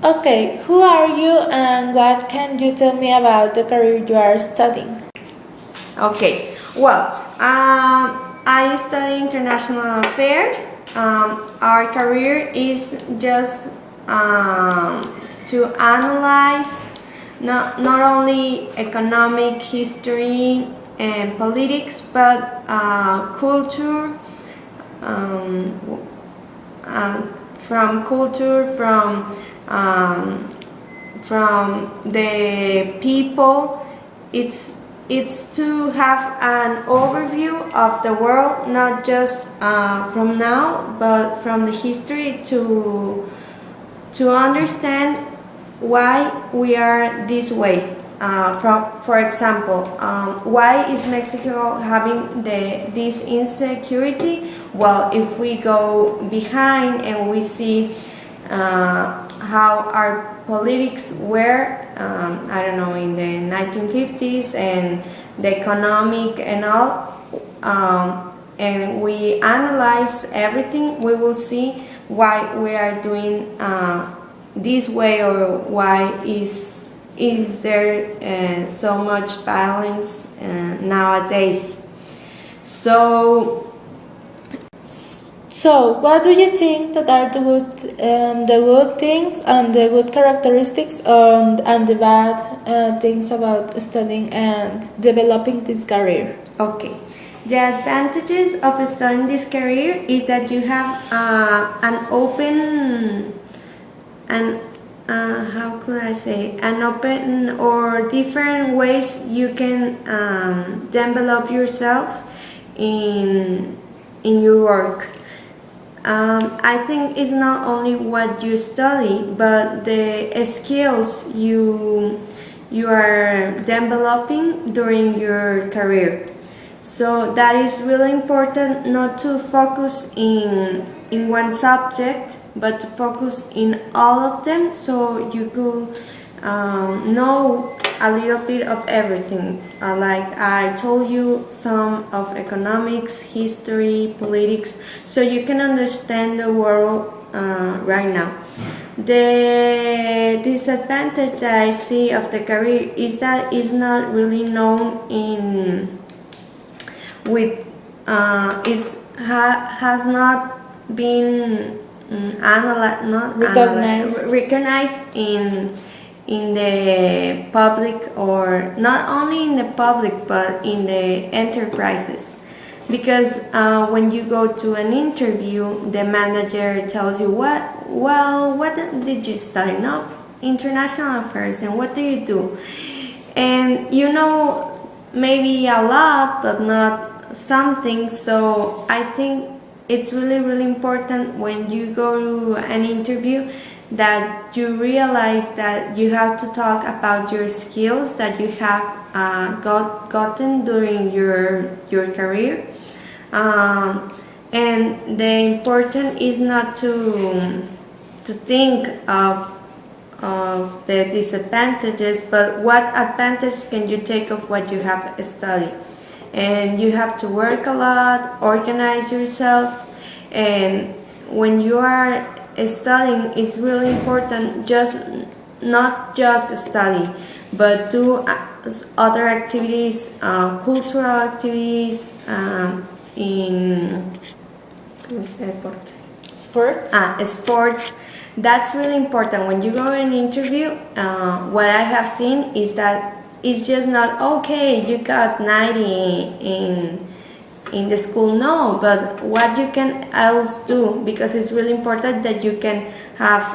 Okay, who are you and what can you tell me about the career you are studying? Okay, well, I study international affairs. Our career is just to analyze not only economic history and politics, but culture, um, from culture, um, from the people. It's to have an overview of the world, not just from now, but from the history to understand why we are this way. For example, why is Mexico having this insecurity? Well, if we go behind and we see how our politics were, I don't know, in the 1950s and the economic and all, and we analyze everything, we will see why we are doing this way, or why is there so much violence nowadays. So So, what do you think that are the good things and the good characteristics and the bad things about studying and developing this career? okay, the advantages of studying this career is that you have an open and how could I say, an open or different ways you can develop yourself in your work. I think it's not only what you study, but the skills you are developing during your career. So that is really important, not to focus in one subject, but to focus in all of them, so you could know a little bit of everything. Like I told you, some of economics, history, politics, so you can understand the world right now. The disadvantage that I see of the career is that it's not really known in with has not been recognized in the public, or not only in the public but in the enterprises, because when you go to an interview, the manager tells you what did you study? No, international affairs. And what do you do? And you know maybe a lot but not something. So I think it's really important when you go to an interview that you realize that you have to talk about your skills that you have gotten during your career, and the important is not to think of the disadvantages, but what advantage can you take of what you have studied. And you have to work a lot, organize yourself, and when you are studying, it's really important not just study, but do other activities, cultural activities, in sports. That's really important. When you go to an interview, what I have seen is that it's just not okay, you got 90 in the school. No, but what you can else do, because it's really important that you can have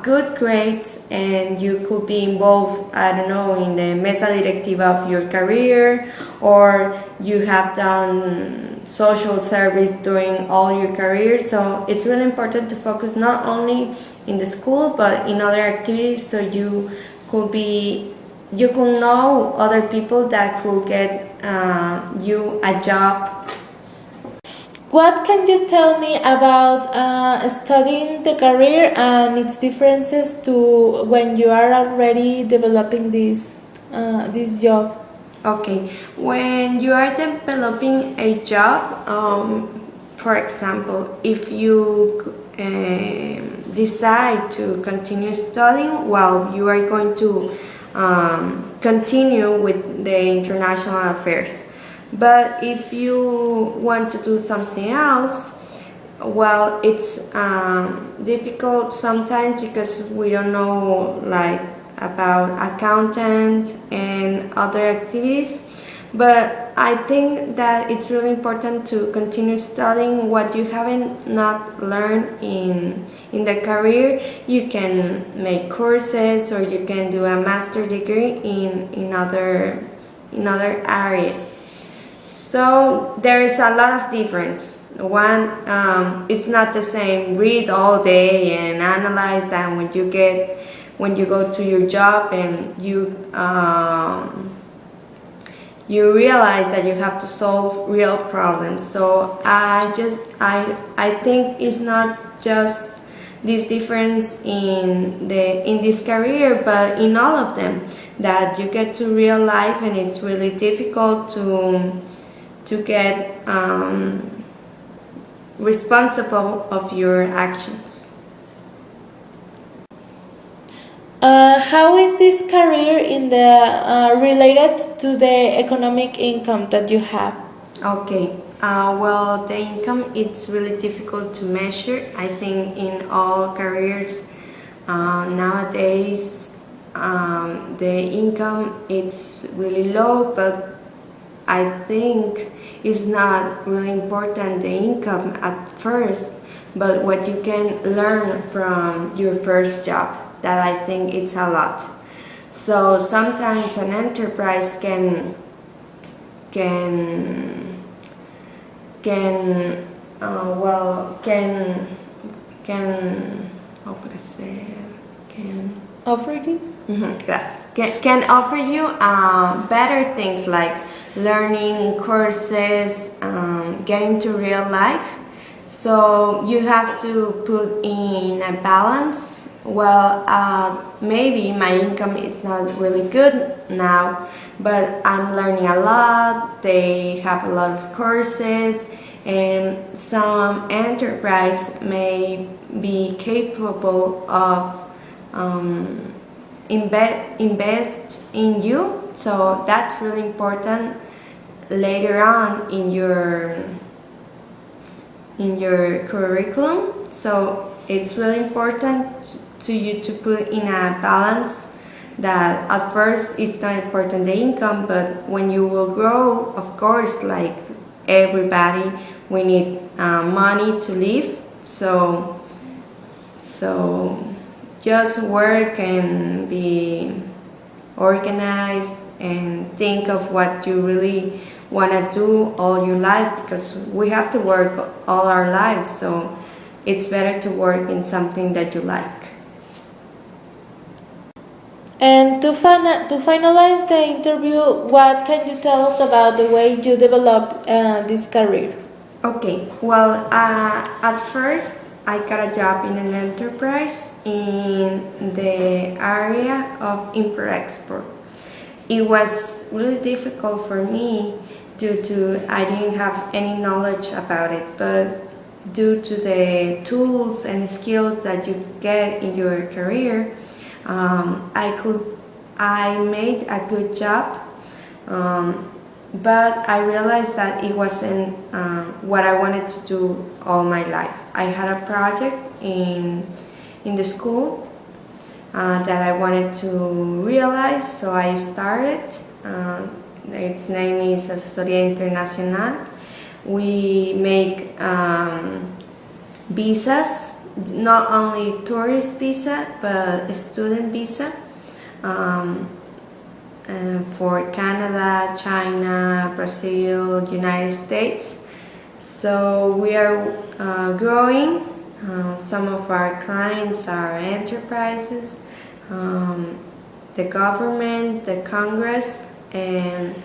good grades and you could be involved, I don't know, in the mesa directiva of your career, or you have done social service during all your career. So it's really important to focus not only in the school but in other activities, so you could know other people that could get you a job. What can you tell me about studying the career and its differences to when you are already developing this job? Okay, when you are developing a job, for example, if you decide to continue studying, well, you are going to continue with the international affairs. But if you want to do something else, well, it's difficult sometimes because we don't know like about accountant and other activities. But I think that it's really important to continue studying what you haven't not learned in the career. You can make courses or you can do a master degree in other areas. So there is a lot of difference. One, it's not the same. Read all day and analyze that when you go to your job and you realize that you have to solve real problems. So I think it's not just this difference in this career, but in all of them, that you get to real life and it's really difficult to get responsible of your actions. How is this career in the related to the economic income that you have? Okay. Well, the income, it's really difficult to measure. I think in all careers nowadays, the income it's really low, but I think it's not really important the income at first, but what you can learn from your first job. That I think it's a lot. So sometimes an enterprise can how could I say, can Offer you? yes, can offer you better things like learning courses, getting to real life. So you have to put in a balance. Well, maybe my income is not really good now, but I'm learning a lot. They have a lot of courses, and some enterprise may be capable of invest in you. So that's really important later on in your curriculum. So it's really important to you to put in a balance that at first it's not important the income, but when you will grow, of course, like everybody, we need money to live. So just work and be organized and think of what you really want to do all your life, because we have to work all our lives, so it's better to work in something that you like. And to finalize the interview, what can you tell us about the way you developed this career? Okay, well, at first I got a job in an enterprise in the area of import-export. It was really difficult for me due to I didn't have any knowledge about it, but due to the tools and skills that you get in your career, I made a good job, but I realized that it wasn't what I wanted to do all my life. I had a project in the school that I wanted to realize, so I started. Its name is Asesoría Internacional. We make visas, not only tourist visa, but student visa for Canada, China, Brazil, United States. So we are growing. Some of our clients are enterprises, the government, the Congress, and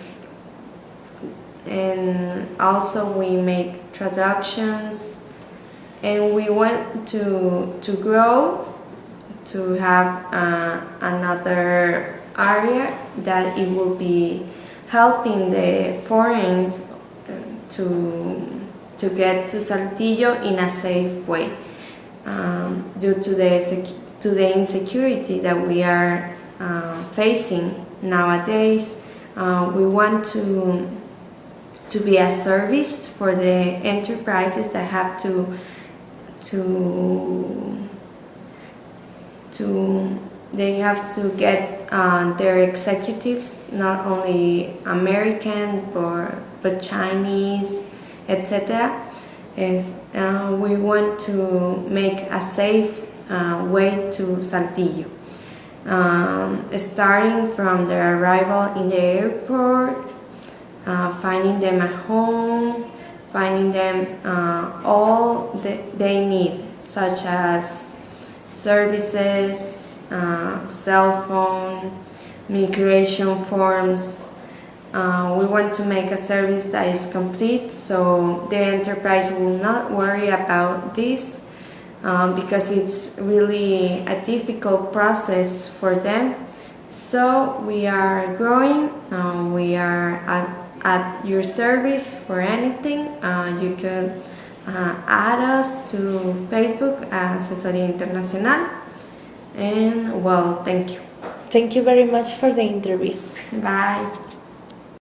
also we make traductions, and we want to grow, to have another area that it will be helping the foreigners to get to Saltillo in a safe way. due to the insecurity that we are facing nowadays. We want to be a service for the enterprises that have they have to get their executives, not only American but Chinese, etc. We want to make a safe way to Saltillo, starting from their arrival in the airport, finding them at home, finding them all they need, such as services, cell phone, migration forms. We want to make a service that is complete, so the enterprise will not worry about this, because it's really a difficult process for them. So we are growing. We are at your service for anything. You can add us to Facebook, Asesoría Internacional. And well, thank you. Thank you very much for the interview. Bye.